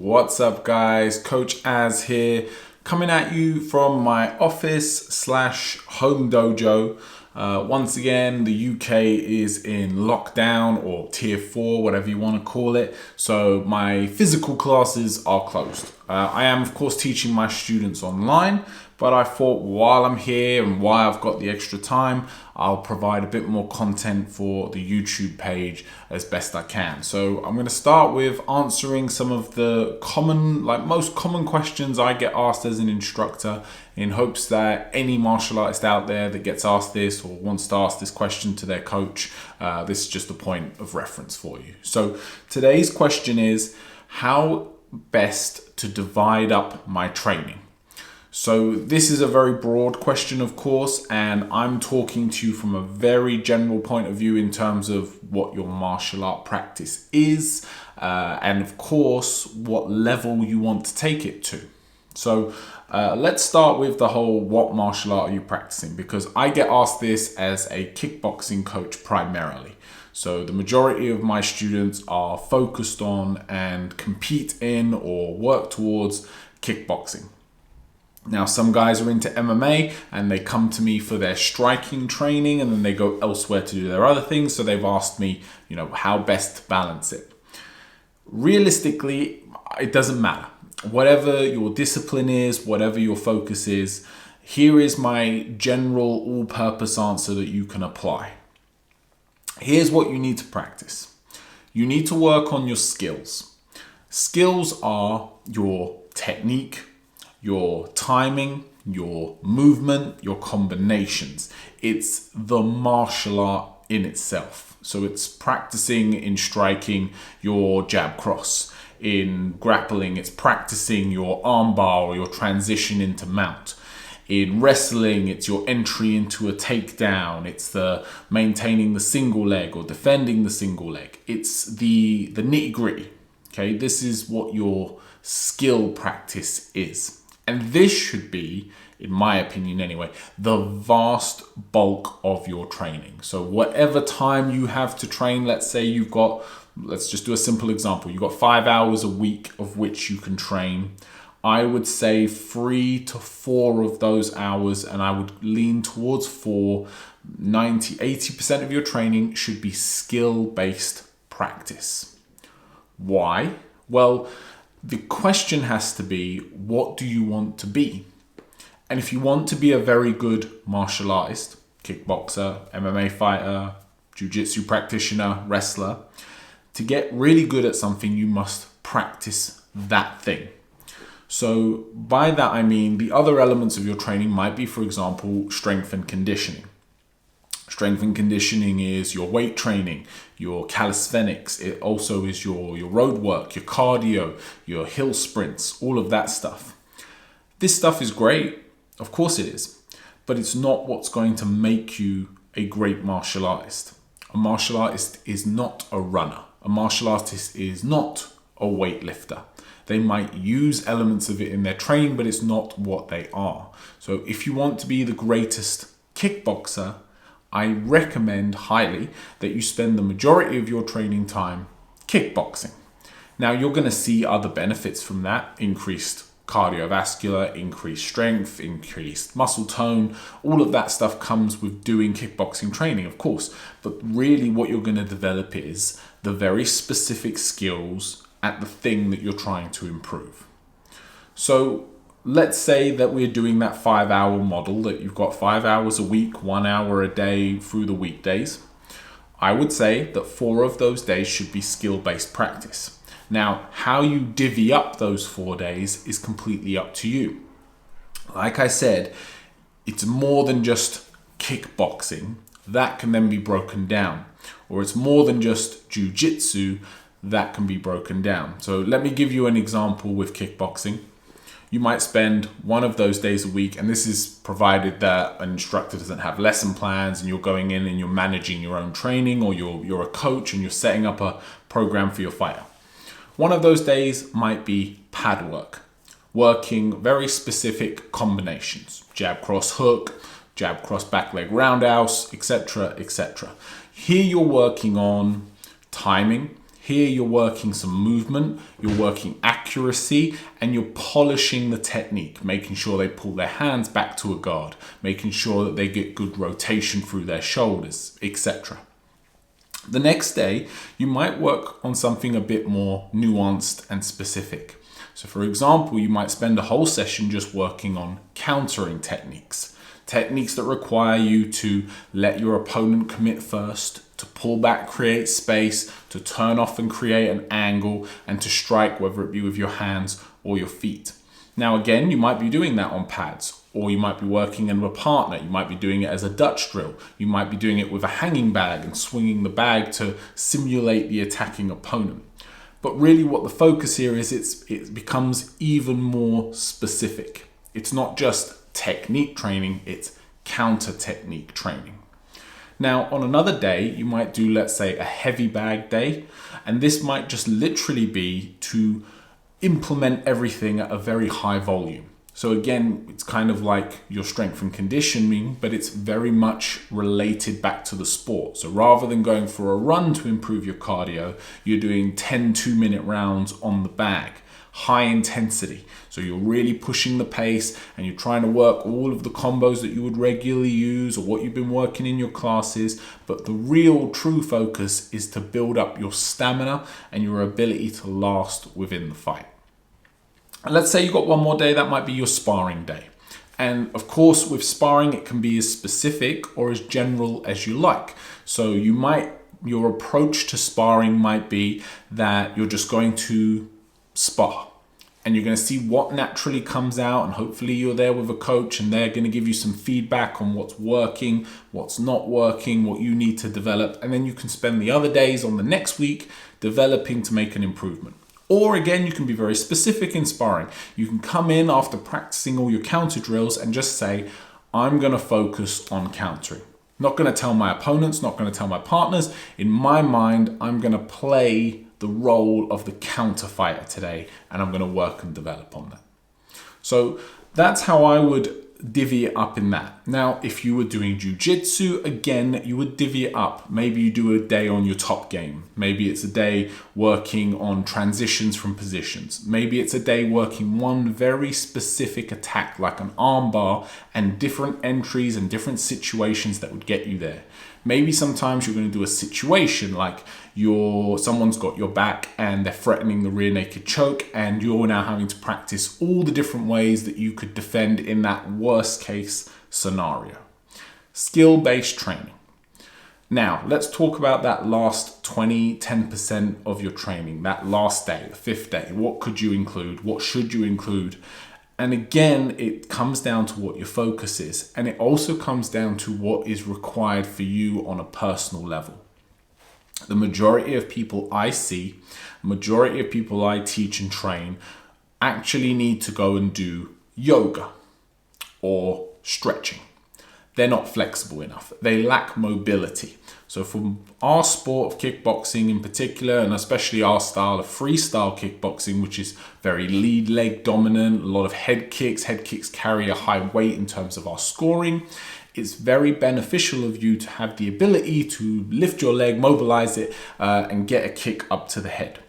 What's up, guys? Coach Az here, coming at you from my office/home dojo. Once again, the UK is in lockdown or tier 4, whatever you want to call it. So my physical classes are closed. I am, of course, teaching my students online, but I thought while I'm here and while I've got the extra time, I'll provide a bit more content for the YouTube page as best I can. So I'm going to start with answering some of the most common questions I get asked as an instructor, in hopes that any martial artist out there that gets asked this or wants to ask this question to their coach, this is just a point of reference for you. So today's question is, how best to divide up my training? So this is a very broad question, of course, and I'm talking to you from a very general point of view in terms of what your martial art practice is, and of course, what level you want to take it to. So let's start with the whole, what martial art are you practicing? Because I get asked this as a kickboxing coach primarily. So the majority of my students are focused on and compete in or work towards kickboxing. Now, some guys are into MMA and they come to me for their striking training and then they go elsewhere to do their other things. So they've asked me, how best to balance it. Realistically, it doesn't matter. Whatever your discipline is, whatever your focus is, here is my general all-purpose answer that you can apply. Here's what you need to practice. You need to work on your skills. Skills are your technique, your timing, your movement, your combinations. It's the martial art in itself. So it's practicing in striking your jab cross. In grappling, it's practicing your armbar or your transition into mount. In wrestling, it's your entry into a takedown. It's the maintaining the single leg or defending the single leg. It's the nitty-gritty. Okay, this is what your skill practice is. And this should be, in my opinion anyway, the vast bulk of your training. So whatever time you have to train, let's say let's just do a simple example. You've got 5 hours a week of which you can train. I would say 3 to 4 of those hours, and I would lean towards 4, 80% of your training should be skill-based practice. Why? Well, the question has to be, what do you want to be? And if you want to be a very good martial artist, kickboxer, MMA fighter, jiu-jitsu practitioner, wrestler, to get really good at something, you must practice that thing. So by that, I mean the other elements of your training might be, for example, strength and conditioning. Strength and conditioning is your weight training, your calisthenics. It also is your road work, your cardio, your hill sprints, all of that stuff. This stuff is great. Of course it is. But it's not what's going to make you a great martial artist. A martial artist is not a runner. A martial artist is not a weightlifter. They might use elements of it in their training, but it's not what they are. So if you want to be the greatest kickboxer, I recommend highly that you spend the majority of your training time kickboxing. Now, you're going to see other benefits from that: increased cardiovascular, increased strength, increased muscle tone. All of that stuff comes with doing kickboxing training, of course. But really what you're going to develop is the very specific skills at the thing that you're trying to improve. So let's say that we're doing that 5-hour model, that you've got 5 hours a week, 1 hour a day through the weekdays. I would say that 4 of those days should be skill-based practice. Now, how you divvy up those 4 days is completely up to you. Like I said, it's more than just kickboxing. That can then be broken down. Or it's more than just jiu-jitsu. That can be broken down. So let me give you an example with kickboxing. You might spend one of those days a week, and this is provided that an instructor doesn't have lesson plans and you're going in and you're managing your own training, or you're a coach and you're setting up a program for your fighter. One of those days might be pad work, working very specific combinations: jab cross hook, jab cross back leg roundhouse, etc., etc. Here you're working on timing. Here you're working some movement, you're working accuracy, and you're polishing the technique, making sure they pull their hands back to a guard, making sure that they get good rotation through their shoulders, etc. The next day, you might work on something a bit more nuanced and specific. So for example, you might spend a whole session just working on countering techniques. Techniques that require you to let your opponent commit first, to pull back, create space, to turn off and create an angle, and to strike, whether it be with your hands or your feet. Now again, you might be doing that on pads, or you might be working in with a partner. You might be doing it as a Dutch drill. You might be doing it with a hanging bag and swinging the bag to simulate the attacking opponent. But really what the focus here is, it becomes even more specific. It's not just technique training, it's counter technique training. Now, on another day, you might do, let's say, a heavy bag day, and this might just literally be to implement everything at a very high volume. So again, it's kind of like your strength and conditioning, but it's very much related back to the sport. So rather than going for a run to improve your cardio, you're doing 10 2-minute rounds on the bag. High intensity. So you're really pushing the pace and you're trying to work all of the combos that you would regularly use or what you've been working in your classes. But the real true focus is to build up your stamina and your ability to last within the fight. And let's say you've got one more day, that might be your sparring day. And of course, with sparring, it can be as specific or as general as you like. So your approach to sparring might be that you're just going to spar and you're going to see what naturally comes out, and hopefully you're there with a coach and they're going to give you some feedback on what's working, what's not working, what you need to develop, and then you can spend the other days on the next week developing to make an improvement. Or again, you can be very specific in sparring. You can come in after practicing all your counter drills and just say, I'm going to focus on countering. Not going to tell my opponents, not going to tell my partners. In my mind, I'm going to play the role of the counter fighter today, and I'm going to work and develop on that. So that's how I would divvy it up in that. Now, if you were doing jiu-jitsu, again, you would divvy it up. Maybe you do a day on your top game. Maybe it's a day working on transitions from positions. Maybe it's a day working one very specific attack, like an arm bar, and different entries and different situations that would get you there. Maybe sometimes you're going to do a situation like someone's got your back and they're threatening the rear naked choke, and you're now having to practice all the different ways that you could defend in that worst case scenario. Skill-based training. Now, let's talk about that last 10% of your training, that last day, the 5th day. What could you include? What should you include? And again, it comes down to what your focus is. And it also comes down to what is required for you on a personal level. The majority of people I see, majority of people I teach and train actually need to go and do yoga or stretching. They're not flexible enough. They lack mobility. So for our sport of kickboxing in particular, and especially our style of freestyle kickboxing, which is very lead leg dominant, a lot of head kicks carry a high weight in terms of our scoring. It's very beneficial of you to have the ability to lift your leg, mobilize it, and get a kick up to the head.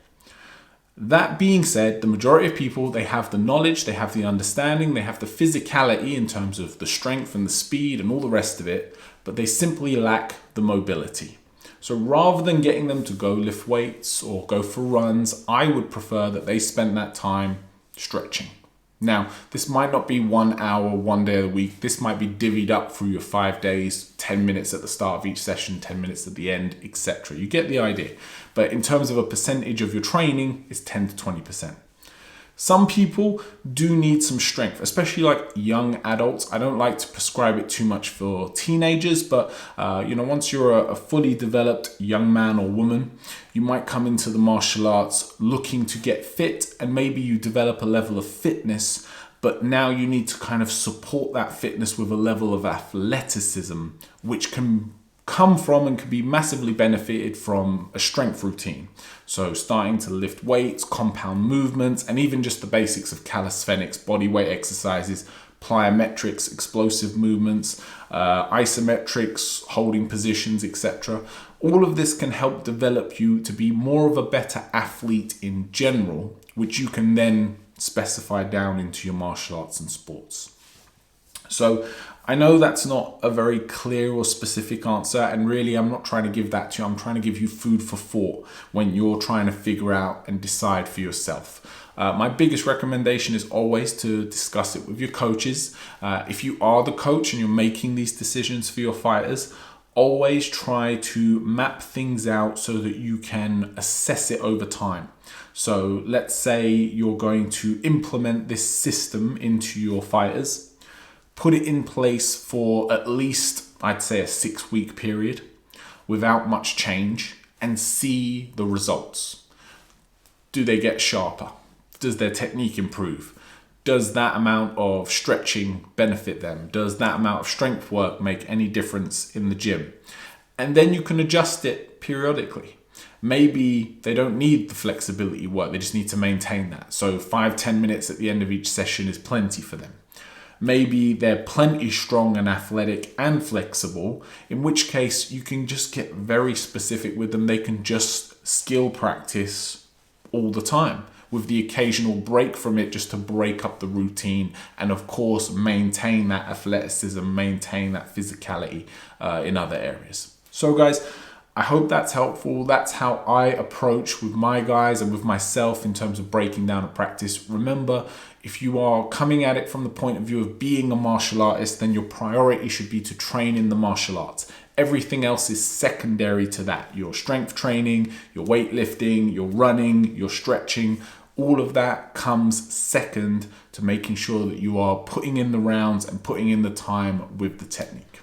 That being said, the majority of people, they have the knowledge, they have the understanding, they have the physicality in terms of the strength and the speed and all the rest of it, but they simply lack the mobility. So rather than getting them to go lift weights or go for runs, I would prefer that they spend that time stretching. Now, this might not be 1 hour, 1 day of the week. This might be divvied up through your 5 days, 10 minutes at the start of each session, 10 minutes at the end, etc. You get the idea. But in terms of a percentage of your training, it's 10 to 20%. Some people do need some strength, especially like young adults. I don't like to prescribe it too much for teenagers, but once you're a fully developed young man or woman, you might come into the martial arts looking to get fit, and maybe you develop a level of fitness, but now you need to kind of support that fitness with a level of athleticism, which can come from and can be massively benefited from a strength routine. So starting to lift weights, compound movements, and even just the basics of calisthenics, body weight exercises, plyometrics, explosive movements, isometrics, holding positions, etc. All of this can help develop you to be more of a better athlete in general, which you can then specify down into your martial arts and sports. So I know that's not a very clear or specific answer, and really I'm not trying to give that to you. I'm trying to give you food for thought when you're trying to figure out and decide for yourself. My biggest recommendation is always to discuss it with your coaches. If you are the coach and you're making these decisions for your fighters, always try to map things out so that you can assess it over time. So let's say you're going to implement this system into your fighters. Put it in place for at least, I'd say, a 6-week period without much change and see the results. Do they get sharper? Does their technique improve? Does that amount of stretching benefit them? Does that amount of strength work make any difference in the gym? And then you can adjust it periodically. Maybe they don't need the flexibility work, they just need to maintain that. So 5-10 minutes at the end of each session is plenty for them. Maybe they're plenty strong and athletic and flexible, in which case you can just get very specific with them. They can just skill practice all the time, with the occasional break from it just to break up the routine and of course maintain that athleticism, maintain that physicality in other areas. So guys, I hope that's helpful. That's how I approach with my guys and with myself in terms of breaking down a practice. Remember, if you are coming at it from the point of view of being a martial artist, then your priority should be to train in the martial arts. Everything else is secondary to that. Your strength training, your weightlifting, your running, your stretching, all of that comes second to making sure that you are putting in the rounds and putting in the time with the technique.